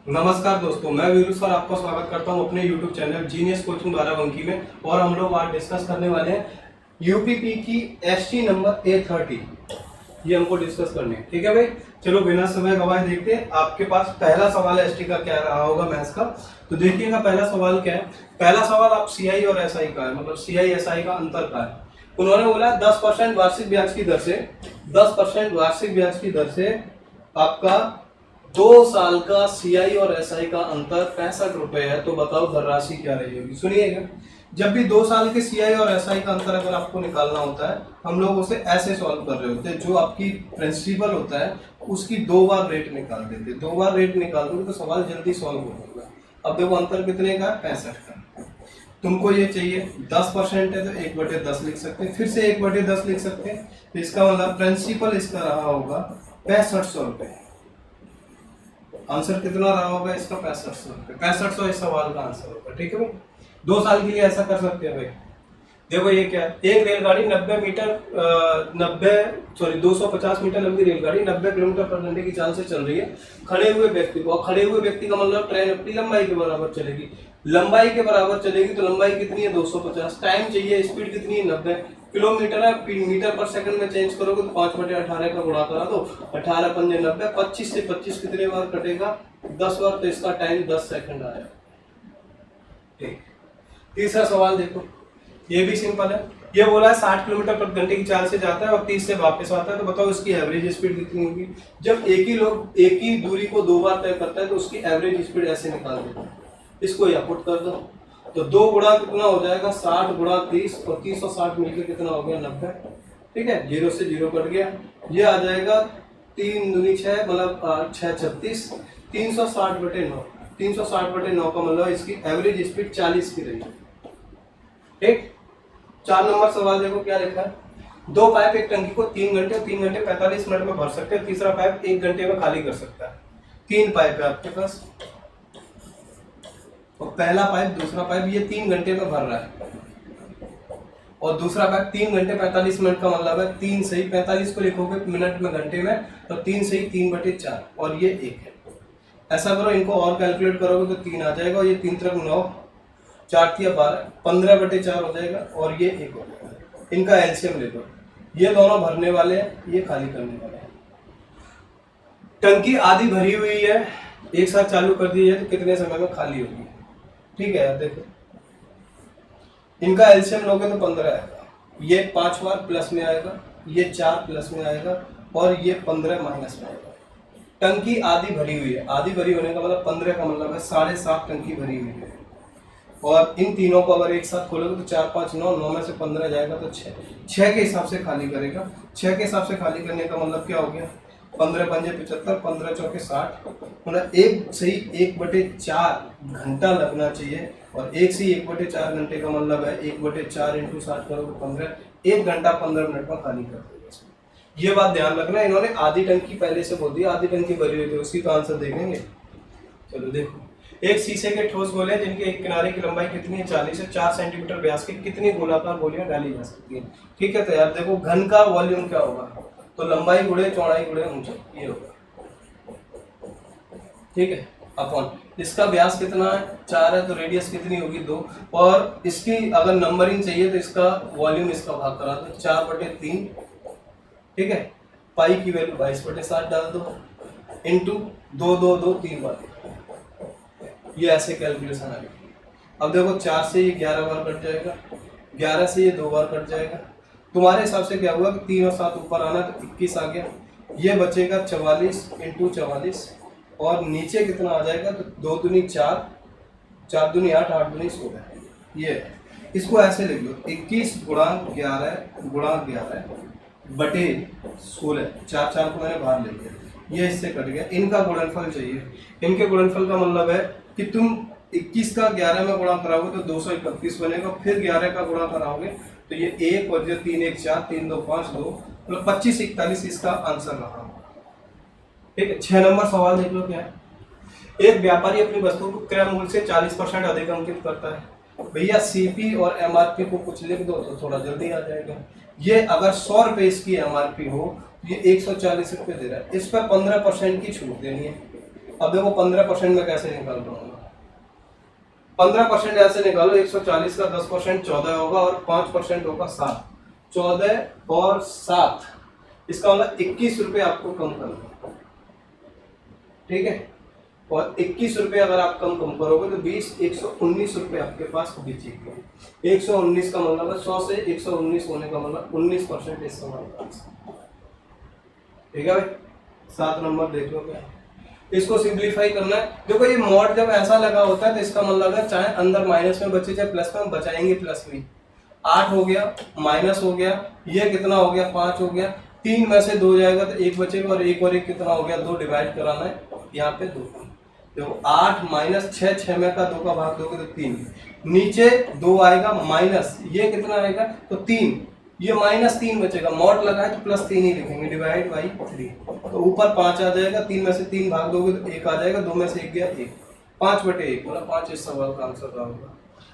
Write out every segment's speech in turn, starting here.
नमस्कार दोस्तों, मैं वीरू सर आपका स्वागत करता हूं अपने YouTube channel genius coaching Barabanki में। और हम लोग आज डिस्कस करने वाले हैं यूपीपी की एसटी नंबर A30। ये हमको डिस्कस करनी है, ठीक है भाई। चलो बिना समय गवाए देखते हैं आपके पास पहला सवाल एसटी का क्या रहा होगा मैथ्स का। तो देखिएगा पहला सवाल क्या है। पहला सवाल आप सीआई और एसआई का है, मतलब सीआई एसआई का अंतर का है। उन्होंने बोला 10% वार्षिक ब्याज की दर से 10% वार्षिक ब्याज की दर से आपका 2 साल का सीआई और एसआई का अंतर 65 रुपए है। तो बताओ धनराशि क्या रहेगी। सुनिएगा, जब भी 2 साल के सीआई और एसआई का अंतर अगर आपको निकालना होता है, हम लोग उसे ऐसे सॉल्व कर रहे होते हैं। जो आपकी प्रिंसिपल होता है उसकी 2 बार रेट निकाल देते, 2 बार रेट निकाल दोगे तो सवाल जल्दी सॉल्व हो जाएगा। अब देखो अंतर कितने का, 65 का। तुमको ये चाहिए 10% है तो 1/10 लिख सकते हैं, फिर से 1/10 लिख सकते हैं। तो इसका मतलब प्रिंसिपल इसका रहा होगा 6500 रुपये। आंसर कितना रहा होगा इसका, 6500 रुपये। 6500 इस सवाल का आंसर होगा, ठीक है भाई। 2 साल के लिए ऐसा कर सकते हैं भाई। देखो ये क्या है, एक रेलगाड़ी 250 मीटर लंबी रेलगाड़ी 90 किलोमीटर पर घंटे की चाल से चल रही है खड़े हुए व्यक्ति को। खड़े हुए व्यक्ति का मतलब ट्रेन अपनी लंबाई के बराबर चलेगी। लंबाई के बराबर चलेगी तो लंबाई कितनी है, 250। टाइम चाहिए, स्पीड कितनी है, 90 किलोमीटर है। मीटर पर सेकंड में चेंज करोगे तो 5/18 का गुणा करा दो, 18 पंजे 90। 25 से 25 कितने बार कटेगा, 10 बार। तो इसका टाइम 10 सेकंड आया। ठीक, तीसरा सवाल देखो, ये भी सिंपल है। ये बोला है 60 किलोमीटर प्रति घंटे की चाल से जाता है और 30 से वापस आता है। तो बताओ इसकी एवरेज स्पीड कितनी होगी। जब एक ही दूरी को 2 बार तय करता है तो उसकी एवरेज स्पीड ऐसे निकाल देते हैं। इसको या पुट कर दो तो 2 गुणा कितना हो जाएगा, 60 गुणा 30, और 30 और 60 मिलकर कितना हो गया, 90। ठीक है, 0 से 0 कट गया। ये आ जाएगा 3 दूनी 6, मतलब 6 36, 360/9। 360/9 का मतलब इसकी एवरेज स्पीड 40 की रही। ठीक, 4 नंबर सवाल देखो क्या लिखा है। 2 पाइप एक टंकी को 3 घंटे और 3 घंटे 45 मिनट में भर सकते हैं। तीसरा पाइप 1 घंटे में खाली कर सकता है। 3 पाइप है आपके पास, और पहला पाइप दूसरा पाइप ये 3 घंटे में भर रहा है, और दूसरा पाइप 3 घंटे 45 मिनट का मतलब है 3 सही 45 को लिखोगे मिनट में घंटे में तो 3 सही 3/4, और ये 1 है। ऐसा करो, इनको और कैलकुलेट करोगे तो 3 आ जाएगा, और ये 3 3 9, 4 3 12, 15/4 हो जाएगा, और ये 1 हो जाएगा। इनका एलसीएम ले लो। ये दोनों भरने वाले हैं, ये खाली करने वाले हैं। टंकी आधी भरी हुई है, एक साथ चालू कर दी है तो कितने समय में खाली होगी। ठीक है यार, देखो इनका एलसीएम लोगे तो 15 आएगा। ये 5 बार प्लस में आएगा, ये 4 प्लस में आएगा, और ये 15 माइनस में आएगा। टंकी आधी भरी हुई है, आधी भरी होने का मतलब 15 का मतलब है 7.5 टंकी भरी हुई है। और इन तीनों को अगर एक साथ खोलोगे तो 4 5 9, 9 में से 15 जाएगा तो 6 के हिसाब से खाली करेगा। 6 के हिसाब से खाली करने का मतलब क्या हो गया, 15 पंजे 75, 15 चौके 60, मतलब 1 सही 1/4 घंटा लगना चाहिए। और 1 सही 1/4 घंटे का मतलब है 1/4 × 60 करोगे 15, 1 घंटा 15 मिनट में खाली कर देगा। ये बात ध्यान रखना। इन्होंने आधी टंकी पहले से बोल दिया, आधी टंकी भरी हुई थी, उसी का आंसर देखेंगे। चलो देखो, एक शीशे के ठोस गोले जिनके एक किनारे की लंबाई कितनी है, 40 से 4 सेंटीमीटर व्यास की कितनी गोलाकार गोलियां डाली जा सकती हैं। ठीक है, तो यार देखो घन का वॉल्यूम क्या होगा, तो लंबाई गुणे चौड़ाई गुणे ऊंचाई, ये होगा। ठीक है, अपॉन इसका व्यास कितना है, 4 है, तो रेडियस कितनी होगी, 2। और इसकी अगर नंबरिंग चाहिए तो इसका वॉल्यूम इसका भाग करा दो, 4/3। ठीक है, पाई की वैल्यू 22/7 डाल दो, इंटू 2 2 2 3 बार। ये ऐसे कैलकुलेशन आएगी। अब देखो 4 से ये 11 बार कट जाएगा, 11 से ये 2 बार कट जाएगा। तुम्हारे हिसाब से क्या हुआ कि 3 और 7 ऊपर आना तो 21 आ गया। ये बचेगा 44 × 44, और नीचे कितना आ जाएगा, तो 2 दूनी 4, 4 दूनी 8, 8 दूनी 16। ये इसको ऐसे लिख लो, 21 × 11 बटे 16। 4 4 को मैंने बाहर ले लिया, ये इससे कट गया। इनका गुणनफल चाहिए। इनके गुणनफल का मतलब है कि तुम 21 का 11 में गुणा कराओगे तो 231 बनेगा, फिर 11 का गुणा कराओगे तो ये 1 और 3 1 4, 3 2 5 2, मतलब 25 41 इसका आंसर रहा। ठीक है, 6 नंबर सवाल देख लो क्या है। एक व्यापारी अपनी वस्तु को क्रय मूल्य से 40% अधिक अंकित करता है। भैया सीपी और एमआरपी को कुछ लिख दो तो थोड़ा जल्दी आ जाएगा। ये अगर 100 रुपए इसकी एमआरपी हो, ये 140 रुपए दे रहा है, इस पर 15% की छूट देनी है। अब देखो 15% में कैसे निकाल रहा हूँ। 15% ऐसे निकालो, 140 का 10% 14 होगा और 5% होगा 7। 14 और 7, इसका मतलब 21 रुपये आपको कम करना, ठीक है। और 21 रुपये अगर आप कम करोगे तो 119 रुपये आपके पास बचेंगे। 119 का मतलब है 100 से 119 होने का मतलब 19% इस सवाल का, ठीक है भाई। 7 नंबर देख लो क्या, इसको सिंप्लीफाई करना है। देखो ये मॉड जब ऐसा लगा होता है तो इसका मतलब है चाहे अंदर माइनस में बचे चाहे प्लस में, हम बचाएंगे प्लस में। 8 हो गया, माइनस हो गया, ये कितना हो गया 5 हो गया, 3 में से 2 जाएगा तो 1 बचेगा और 1 और 1 कितना हो गया 2, डिवाइड कराना है यहाँ पे 2। देखो 8 माइनस 6, 6 में का 2 का भाग दोगे तो 3, नीचे 2 आएगा माइनस, ये कितना आएगा तो 3, ये -3 बचेगा, मॉड लगा है तो +3 ही लिखेंगे, डिवाइड बाई 3। तो ऊपर 5 आ जाएगा, 3 में से 3 भाग दोगे तो 1 आ जाएगा, 2 में से 1 गया 1, 5/1 मतलब 5 इस सवाल का आंसर होगा।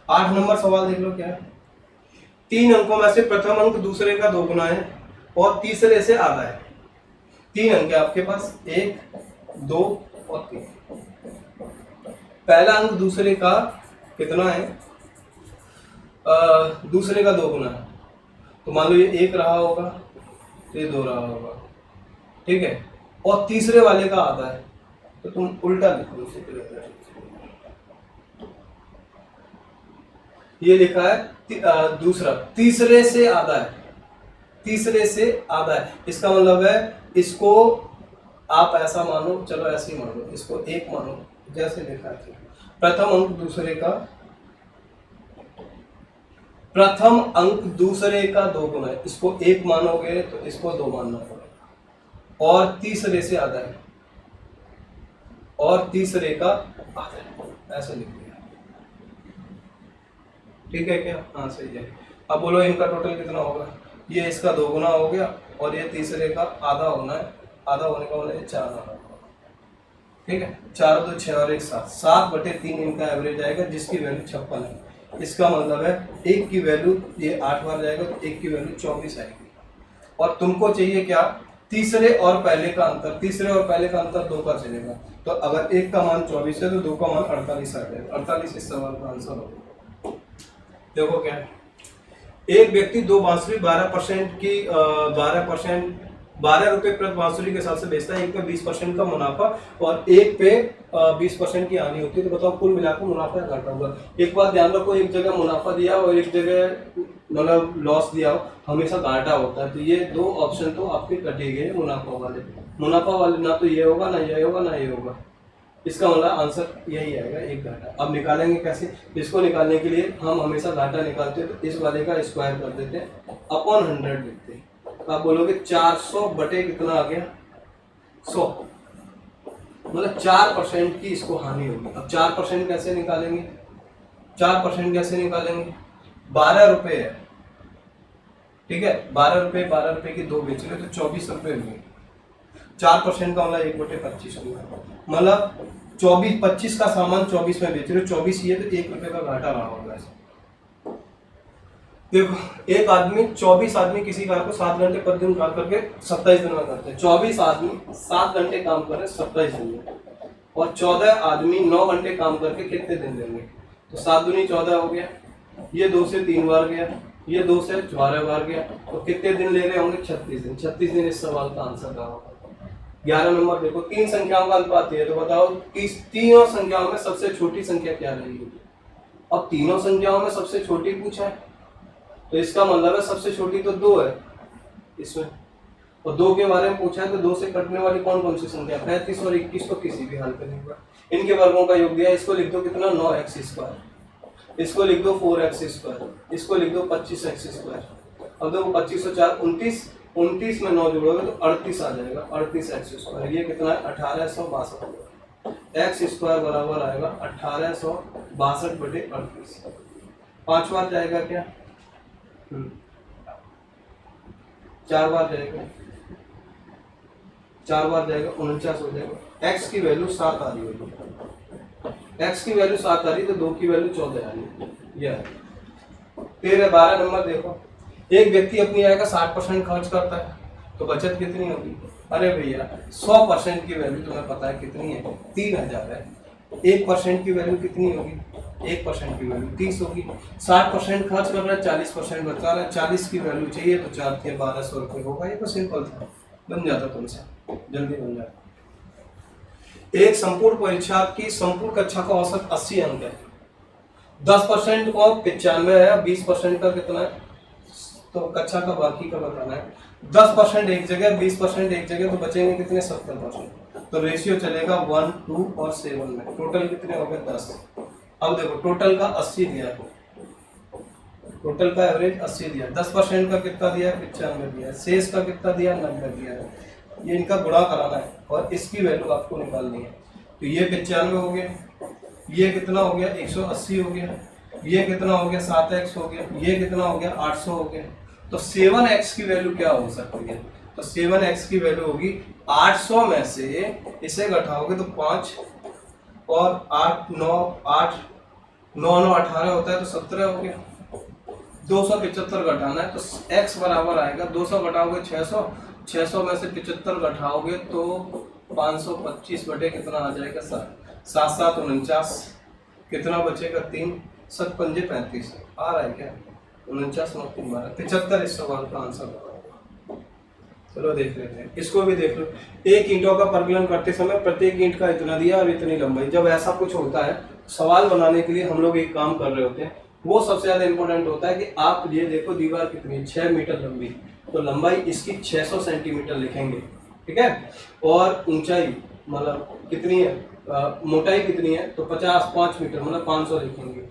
8 नंबर सवाल देख लो क्या है। 3 अंकों में से प्रथम अंक दूसरे का दोगुना है और तीसरे से आधा है। 3 अंक है आपके पास, 1, 2 और 3। पहला अंक दूसरे का कितना है, दूसरे का दोगुना है, तो मान लो ये 1 रहा होगा तो ये 2 रहा होगा, ठीक है। और तीसरे वाले का आधा है तो तुम उल्टा लिखो, ये लिखा है दूसरा तीसरे से आधा है, तीसरे से आधा है, इसका मतलब है इसको आप ऐसा मानो, चलो ऐसे ही मानो, इसको 1 मानो जैसे लिखा है। प्रथम अंक दूसरे का, प्रथम अंक दूसरे का दोगुना है, इसको 1 मानोगे तो इसको 2 मानना पड़ेगा। और तीसरे से आधा है और तीसरे का आधा है, ऐसे लिख दिया, ठीक है क्या? हाँ सही है। अब बोलो इनका टोटल कितना होगा, ये इसका दोगुना हो गया और ये तीसरे का आधा होना है, आधा होने का मतलब 4 आना, ठीक है। 4 2 6 और 1 7, 7/3 इनका एवरेज आएगा जिसकी वैल्यू 56 है। इसका मतलब है 1 की वैल्यू, ये 8 बार जाएगा तो 1 की वैल्यू 24 आएगी। और तुमको चाहिए क्या, तीसरे और पहले का अंतर, तीसरे और पहले का अंतर 2 का चलेगा, तो अगर 1 का मान 24 है तो 2 का मान 48 आ जाएगा। 48 इस सवाल का आंसर होगा। देखो क्या है, एक व्यक्ति 2 बांसुरी 12% की 12 रुपए प्रति बांसुरी के हिसाब से बेचता है, एक पे 20% का मुनाफा और एक पे 20% की हानि होती है, तो बताओ कुल मिलाकर मुनाफा या घाटा होगा। एक बात ध्यान रखो, एक जगह मुनाफा दिया और एक जगह मतलब लॉस दिया हो, हमेशा घाटा होता है। तो ये 2 ऑप्शन तो आपके कटे गए मुनाफा वाले, ना तो ये होगा ना ये होगा ना ये होगा, इसका मतलब आंसर यही आएगा, एक घाटा। अब निकालेंगे कैसे, इसको निकालने के लिए हम हमेशा घाटा निकालते हैं तो इस वाले का स्क्वायर कर देते हैं, अपॉन 100 लिखते हैं। आप बोलोगे 400 बटे कितना आ गया 100, मतलब 4% की इसको हानि होगी। अब 4% कैसे निकालेंगे, 4% कैसे निकालेंगे, 12 रुपए है, ठीक है, 12 रुपए की 2 बेच रहे तो 24 रुपए हुए। 4% का मतलब 1/25 हुआ, मतलब 25 का सामान 24 में बेच रहे हो, 24 ये तो 1 रुपए का घाटा रहा होगा। देखो एक आदमी 24 आदमी किसी कार को 7 घंटे प्रतिदिन काम करके 27 दिन में करते हैं। 24 आदमी 7 घंटे काम कर रहे हैं 27 दिन में, और 14 आदमी 9 घंटे काम करके कितने दिन देंगे, तो 7 दूनी 14 हो गया, ये 2 से 3 बार गया, ये 2 से 12 बार गया, तो कितने दिन ले रहे होंगे 36 दिन। 36 दिन इस सवाल का आंसर का होगा। 11 नंबर देखो, 3 संख्याओं का अनुपात है, तो बताओ तीनों संख्याओं में सबसे छोटी संख्या क्या रहेगी। अब तीनों संख्याओं में सबसे छोटी पूछा है तो इसका मतलब है सबसे छोटी तो 2 है इसमें, और 2 के बारे में पूछा है तो 2 से कटने वाली कौन कौन सी संख्या, 35 और 21 तो किसी भी हाल पे नहीं हुआ। इनके वर्गों का योग दिया, इसको लिख दो कितना 9x², इसको लिख दो 4x², इसको लिख दो 25x²। अब देखो 25 और 4 29, 29 में 9 जोड़ोगे तो 38 आ जाएगा, 38x²। ये कितना है 1862, x² बराबर आएगा 1862/38। 5 बार जाएगा क्या, 4 बार जाएगा, 4 बार जाएगा 49 हो जाएगा। x की वैल्यू 7 आ रही होगी, x की वैल्यू 7 आ रही तो 2 की वैल्यू 14 आ रही है। 12 नंबर देखो, एक व्यक्ति अपनी आय का 60% खर्च करता है तो बचत कितनी होगी, अरे भैया 100% की वैल्यू तुम्हें पता है कितनी है, 3000 है। 1% की वैल्यू कितनी होगी, 1% की वैल्यू 30 होगी। 60% खर्च कर रहा है, 40% बचा रहा है, 40 की वैल्यू चाहिए तो 4 के 1200 रुपये होगा। ये तो सिंपल था, बन जाता तुमसे, जल्दी बन जाता। एक संपूर्ण परीक्षा की संपूर्ण कक्षा का औसत 80 अंक है। 10% को 95 है, 20% का कितना है, तो कक्षा का बाकी का बताना है। 10% एक जगह, 20% एक जगह, तो बचेंगे कितने, 70%। तो रेशियो चलेगा 1, 2 और 7 में। टोटल कितने हो गए, 10। अब देखो टोटल का 80 दिया है, टोटल का एवरेज 80 दिया, 10% का कितना दिया है, 95 दिया है, शेष का कितना दिया, 90 दिया है। ये इनका गुणा कराना है और इसकी वैल्यू आपको निकालनी है। तो ये 95 हो गया, ये कितना हो गया, 180 हो गया, ये कितना हो गया, 7x हो गया, ये कितना हो गया, 800 हो गया। तो 7x की वैल्यू क्या हो सकती है, तो 7x की वैल्यू होगी 800 में से इसे घटाओगे तो 5 और 8 9 8 9 9 18 होता है तो 17 हो गया। 275 घटाना है तो x बराबर आएगा 200 घटाओगे 600, 600 में से 75 घटाओगे तो 525 बटे कितना आ जाएगा, 7 7 7 49, कितना बचेगा, 3 7 पंजे 35 आ रहा है क्या, 49 9 3 12 75 इस सवाल का आंसर होगा। चलो देख लेते हैं, इसको भी देख लो। एक ईंटों का परिकलन करते समय प्रत्येक ईंट का इतना दिया और इतनी लंबाई। जब ऐसा कुछ होता है सवाल बनाने के लिए हम लोग एक काम कर रहे होते हैं, वो सबसे ज्यादा इंपॉर्टेंट होता है कि आप ये देखो दीवार कितनी है, 6 मीटर लंबी, तो लंबाई इसकी 600 सेंटीमीटर लिखेंगे, ठीक है। और ऊंचाई मतलब कितनी है, मोटाई कितनी है, तो 5 मीटर मतलब 500 लिखेंगे।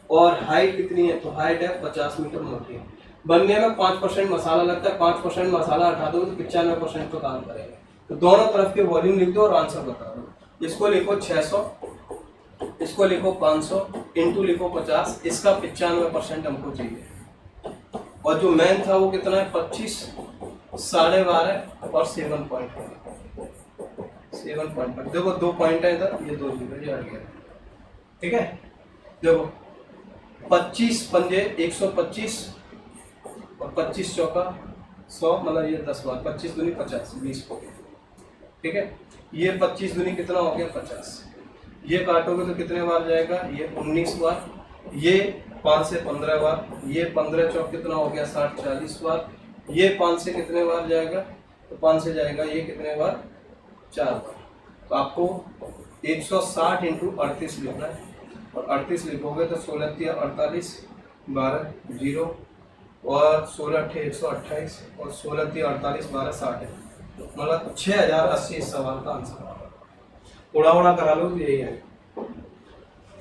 और हाइट कितनी है, तो हाइट है 50 मीटर मोटी है। बनने में 5% मसाला लगता है, 5% मसाला हटा दो तो 95% तो काम करेगा। तो दोनों तरफ के वॉल्यूम लिख दो और आंसर बता दो। इसको लिखो 600, इसको लिखो 500, इंटू लिखो 50, इसका 95% हमको चाहिए। और जो मैन था वो कितना है, 25, 12.5 और 7.5। देखो 2 पॉइंट है इधर, ये 2 जीरो ये हट गया, ठीक है। देखो 25 पंजे 125 और 25 चौका 100 मतलब ये 10 बार, 25 दूनी 50, 20 हो गया, ठीक है। ये 25 दूनी कितना हो गया, 50। ये काटोगे तो कितने बार जाएगा, ये 19 बार, ये 5 से 15 बार, ये 15 चौक कितना हो गया, 60 40 बार, ये 5 से कितने बार जाएगा, तो 5 से जाएगा ये कितने बार, 4 बार। तो आपको 160 इंटू 38 लिखना है और 38 लिखोगे तो 16 3 48 12 0 और 16 8 128 और 16 3 48 12 60 है, मतलब 6080 इस सवाल का आंसर। उड़ा करा लो तो यही है।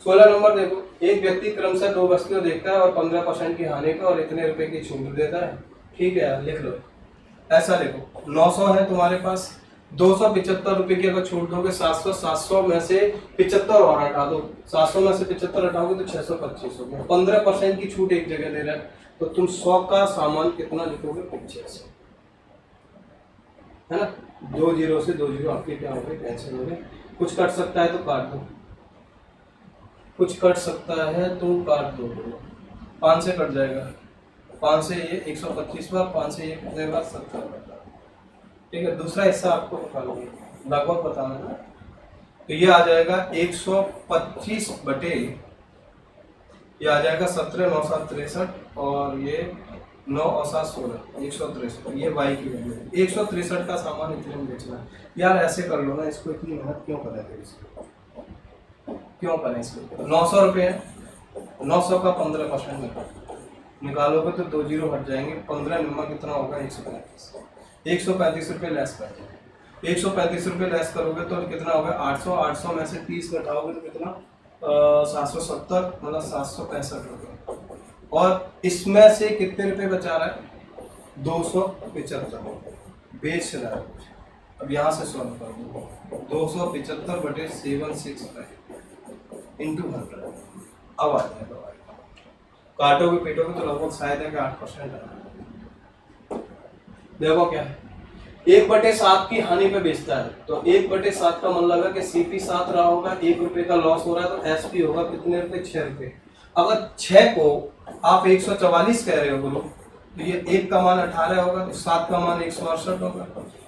16 नंबर देखो, एक व्यक्ति क्रमशः 2 वस्तुएं देखता है और 15% की हानि का और इतने रुपए की छूट देता है, ठीक है यार, लिख लो। ऐसा लिखो 900 है तुम्हारे पास, 275 रुपए की अगर छूट दोगे 700, 700 में से 75 और हटा दो, 700 में से 75 हटाओगे तो 625 हो गया। 15% की छूट एक जगह दे रहा है तो तुम 100 का सामान कितना लिखोगे, 85, है ना। 2 जीरो से 2 जीरो आपके क्या हो गए, कैंसिल हो गए। कुछ कट सकता है तो काट दो, कुछ कट सकता है तो काट दो। 5 से कट जाएगा, 5 से ये 125 बार, 5 से ये कितने बार, 70 बार, ठीक है। दूसरा हिस्सा आपको बता लोगे, लगभग बताना है। तो ये आ जाएगा 125 बटे, ये आ जाएगा 17 9 7 63 और ये 9 और 7 16 163, ये y की वैल्यू है। 163 का सामान इतने में बेचना है यार। ऐसे कर लो ना, इसको इतनी मेहनत क्यों करें, इसको क्यों करें। इसको 900 रुपये है, 900 का 15% निकालोगे तो 2 जीरो हट जाएंगे, 15 नंबर कितना होगा, 135 रुपये लेस कर दो। 135 रुपये लेस करोगे तो कितना होगा, 800, 800 में से 30 घटाओगे तो कितना, 770 मतलब 765 रुपये। और इसमें से कितने रुपए बचा रहा है, 275 बेच रहा है। अब यहाँ से सॉल्व कर दो, 275 बटे 765 इंटू 100, अब आ जाएगा। काटोगे पीटोगे तो लगभग शायद है कि 8% है। देखो क्या है, 1/7 की हानि पे बेचता है तो 1/7 का मतलब है कि CP 7 रहा होगा, 1 रुपये का लॉस हो रहा है तो SP होगा कितने रुपए, 6 रुपये। अगर 6 को आप 144 कह रहे हो बोलो तो ये 1 का मान 18 होगा, तो 7 का मान 168 होगा।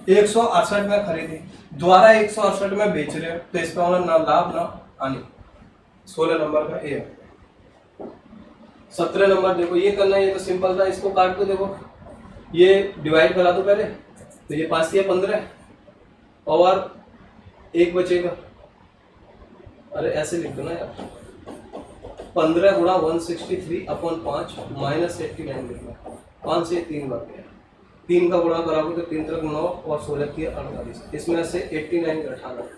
168 में खरीदी, द्वारा 168 में बेच रहे हो, तो इसका मतलब ना लाभ ना हानि। 16 नंबर का ए। 17 नंबर देखो, ये करना है, ये तो सिंपल था, इसको काट दो। देखो ये डिवाइड करा दो पहले, तो ये 5 या 15 और 1 बचेगा। अरे ऐसे लिख दो ना यार, 15 गुणा 163/5 माइनस 89 लिखना। 5 से 3 बार गया, 3 का गुणा कराओगे तो 3 3 9 और 16 3 48। इसमें से 89 घटाना है,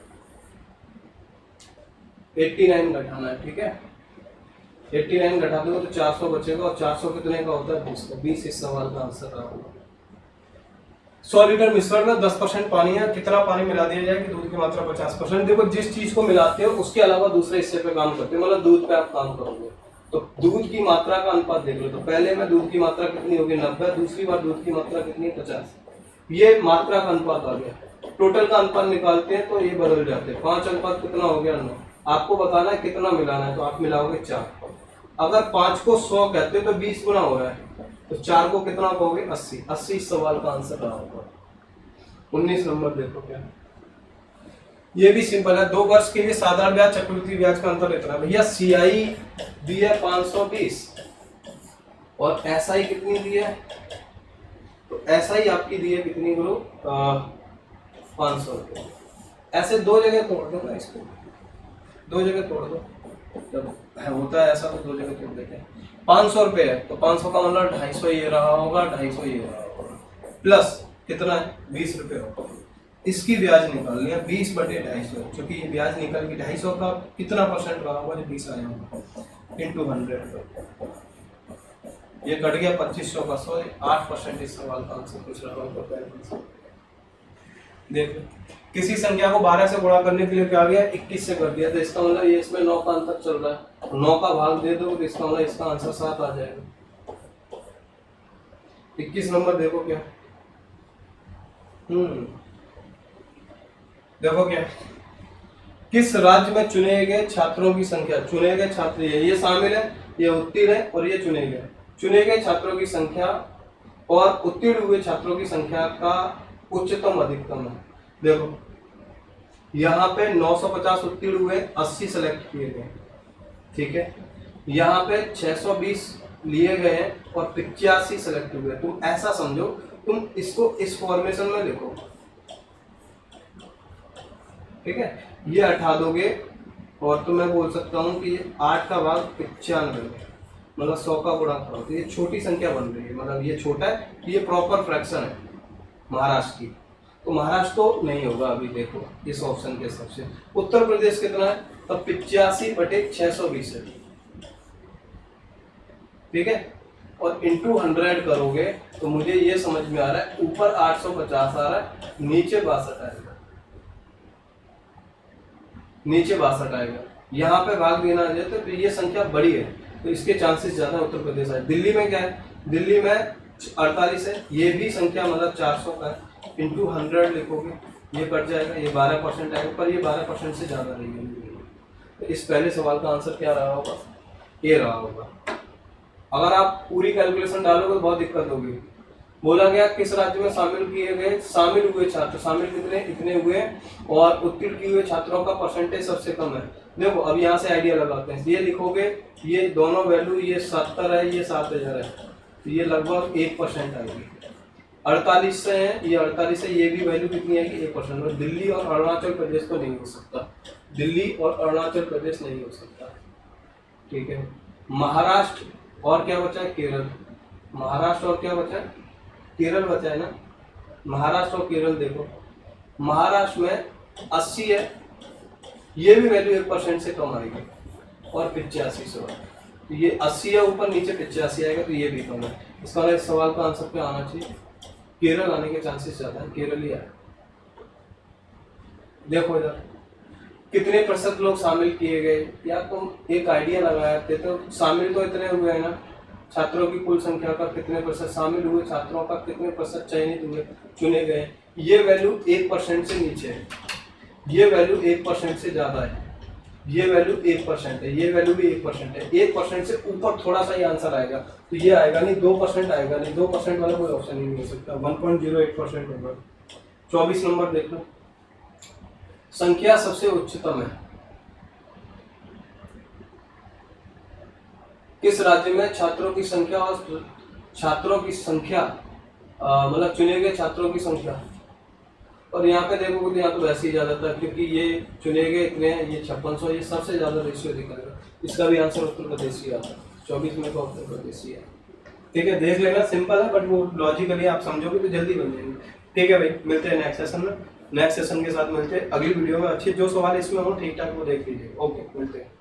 89 घटाना है, ठीक है। 89 घटा दोगे तो 400 बचेगा, और 400 कितने का होता है? 20 का। 20 इस सवाल का आंसर रहा होगा। 100 लीटर मिश्रण में 10% पानी है, कितना पानी मिला दिया जाए कि दूध की मात्रा 50%? देखो जिस चीज को मिलाते हो उसके अलावा दूसरे हिस्से पे काम करते हो, मतलब दूध पे आप काम करोगे, तो दूध की मात्रा का अनुपात देख लो। तो पहले में दूध की मात्रा कितनी होगी? 90। दूसरी बार दूध की मात्रा कितनी? 50। ये मात्रा का अनुपात आ गया। टोटल का अनुपात निकालते हैं तो ये बदल जाते हैं। 5 अनुपात कितना हो गया? 9। आपको बताना है कितना मिलाना है, तो आप मिलाओगे 4। अगर 5 को 100 कहते हो तो 20 गुना हो रहा है, तो 4 को कितना कहोगे? 80। 80 इस सवाल का आंसर रहा होगा। 19 नंबर देखो क्या, ये भी सिंपल है। 2 वर्ष के लिए साधारण ब्याज चक्रवृद्धि ब्याज का अंतर इतना। भैया सीआई दी है 520 और एसआई कितनी दी है? तो एसआई आपकी दी है कितनी गुरु? 500 रुपये। ऐसे 2 जगह तोड़ दो ना इसको, 2 जगह तोड़ दो, जब होता है ऐसा तो 2 जगह तोड़ देते हैं। 500 रुपये है तो 500 का मतलब 250 ये रहा होगा, 250 ये रहा होगा, प्लस कितना है? 20 रुपये होगा। इसकी ब्याज निकालनी है 20/250, क्योंकि ये ब्याज निकल के 250 का कितना परसेंट रहा होगा? जो 20 आया होगा, इंटू 100। ये कट गया 2500 का 100, 8% इस सवाल का आंसर पूछ रहा होगा। देखो किसी संख्या को 12 से गुणा करने के लिए क्या गया? 21 से कर दिया, तो इसका मतलब ये इसमें 9 का अंतर चल रहा है। 9 का भाग दे दो तो इसका मतलब इसका आंसर 7 आ जाएगा। 21 नंबर देखो क्या, देखो क्या, किस राज्य में चुने गए छात्रों की संख्या, चुने गए छात्र ये शामिल है, ये उत्तीर्ण है और ये चुने गए छात्रों की संख्या और उत्तीर्ण हुए छात्रों की संख्या का उच्चतम अधिकतम है। देखो यहाँ पे 950 उत्तीर्ण हुए, 80 सेलेक्ट किए गए, ठीक है। यहाँ पे 620 लिए गए हैं और 85 सेलेक्ट हुए। तुम ऐसा समझो, तुम इसको इस फॉर्मेशन में लिखो, ठीक है। ये हटा दोगे और तो मैं बोल सकता हूँ कि 8 का भाग 95, मतलब 100 का गुणा करो तो ये छोटी संख्या बन रही है, मतलब ये छोटा है, ये प्रॉपर फ्रैक्शन है महाराष्ट्र की। तो महाराष्ट्र तो नहीं होगा अभी, देखो इस ऑप्शन के हिसाब से। उत्तर प्रदेश कितना है? तो 85/620 है, ठीक है। और इंटू 100 करोगे तो मुझे ये समझ में आ रहा है, ऊपर 850 आ रहा है, नीचे 62 आएगा, नीचे 62 आएगा। यहाँ पे भाग देना आ जाए तो ये संख्या बड़ी है, तो इसके चांसेस ज्यादा उत्तर प्रदेश आए। दिल्ली में क्या है? दिल्ली में 48 है, ये भी संख्या मतलब 400 का है। इंटू 100 लिखोगे, ये कट जाएगा, ये 12% आएगा, पर ये 12% से ज्यादा नहीं है। तो इस पहले सवाल का आंसर क्या रहा होगा? ये रहा होगा। अगर आप पूरी कैलकुलेशन डालोगे तो बहुत दिक्कत होगी। बोला गया किस राज्य में शामिल हुए छात्र, शामिल कितने? इतने हुए, और उत्तीर्ण किए हुए छात्रों का परसेंटेज सबसे कम है। देखो अब यहाँ से आइडिया लगाते हैं, ये लिखोगे, ये दोनों वैल्यू, ये 70 है, ये 7000 है, तो ये लगभग 1% आएगी। 48 से है, ये 48 है, ये भी वैल्यू कितनी आएगी? 1%। दिल्ली और अरुणाचल प्रदेश तो नहीं हो सकता, दिल्ली और अरुणाचल प्रदेश नहीं हो सकता, ठीक है। महाराष्ट्र और क्या बचा है? केरल। महाराष्ट्र और क्या बचा है? केरल बचा है ना। महाराष्ट्र और केरल देखो, महाराष्ट्र में 80 है, ये भी वैल्यू 1% से कम आएगी, और 85 से, तो ये 80 है ऊपर, नीचे 85 आएगा, तो ये भी कम है। इसका इस सवाल का आंसर पे आना चाहिए केरल, आने के चांसेस ज्यादा है, केरल ही आए। देखो इधर कितने प्रतिशत लोग शामिल किए गए, या तुम एक आइडिया लगाते तो शामिल तो इतने हुए हैं ना, छात्रों की कुल संख्या का कितने प्रतिशत शामिल हुए, छात्रों का कितने प्रतिशत चयनित हुए, चुने गए। ये वैल्यू 1% से नीचे है, ये वैल्यू 1% से ज्यादा है, ये वैल्यू 1% है, ये वैल्यू भी 1% है। 1% से ऊपर थोड़ा सा ही आंसर आएगा, तो ये आएगा नहीं, 2% आएगा नहीं, 2% वाला कोई ऑप्शन ही नहीं हो सकता। 1.08% होगा। 24 नंबर देख लो, संख्या सबसे उच्चतम है। किस राज्य में छात्रों की संख्या और छात्रों की संख्या मतलब चुने गए छात्रों की संख्या, और यहाँ पे देखोगे तो यहाँ तो वैसे ही ज्यादा था, क्योंकि ये चुने गए इतने हैं, ये 5600, ये सबसे ज्यादा रेशियो दिखाएगा। इसका भी आंसर उत्तर प्रदेश ही आता है। 24 में का उत्तर प्रदेश ही है। ठीक है, देख लेना, सिंपल है, बट वो लॉजिकली आप समझोगे तो जल्दी बन जाएंगे। ठीक है भाई, मिलते हैं नेक्स्ट सेशन में। नेक्स्ट सेशन के साथ मिलते हैं अगली वीडियो में। अच्छे जो सवाल इसमें हो ठीक ठाक वो देख लीजिए। ओके, मिलते हैं।